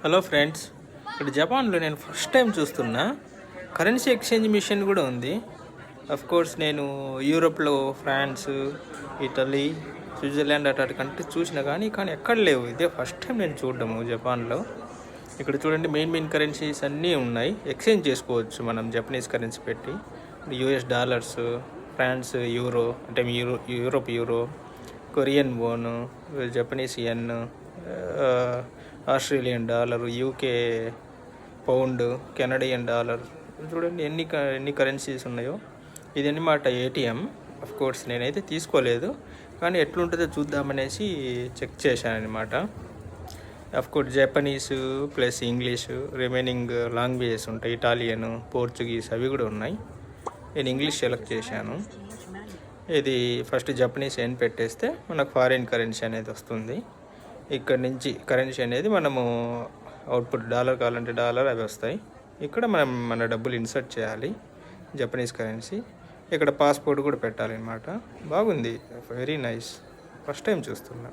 Hello friends, ఇక్కడ జపాన్లో నేను ఫస్ట్ టైం చూస్తున్నా కరెన్సీ ఎక్స్చేంజ్ మిషన్ కూడా ఉంది. కోర్స్ నేను యూరోప్లో ఫ్రాన్స్, ఇటలీ, స్విట్జర్లాండ్ అటు కంట్రీస్ చూసిన కానీ ఎక్కడ లేవు. ఇదే ఫస్ట్ టైం నేను చూడడము జపాన్లో. ఇక్కడ చూడండి, మెయిన్ కరెన్సీస్ అన్నీ ఉన్నాయి. ఎక్స్చేంజ్ చేసుకోవచ్చు మనం జపనీస్ కరెన్సీ పెట్టి. యూఎస్ డాలర్స్, ఫ్రాన్స్ యూరో అంటే Europe euro, Korean won, Japanese yen, Australian dollar, UK pound, Canadian dollar. చూడండి ఎన్ని కరెన్సీస్ ఉన్నాయో. ఇది అన్నమాట ఏటీఎం. కోర్స్ నేనైతే తీసుకోలేదు, కానీ ఎట్లుంటుందో చూద్దామనేసి చెక్ చేశాను అనమాట. Course Japanese plus English, remaining languages ఉంటాయి. ఇటాలియన్, పోర్చుగీస్ అవి కూడా ఉన్నాయి. నేను ఇంగ్లీష్ సెలెక్ట్ చేశాను. ఇది ఫస్ట్ జపనీస్ యెన్ పెట్టేస్తే మనకు ఫారిన్ కరెన్సీ అనేది వస్తుంది. ఇక్కడ నుంచి కరెన్సీ అనేది మనము అవుట్పుట్ డాలర్ కావాలంటే డాలర్ అవి వస్తాయి. ఇక్కడ మన డబ్బులు ఇన్సర్ట్ చేయాలి జపనీస్ కరెన్సీ. ఇక్కడ పాస్పోర్ట్ కూడా పెట్టాలి అన్నమాట. బాగుంది, వెరీ నైస్. ఫస్ట్ టైం చూస్తున్నా.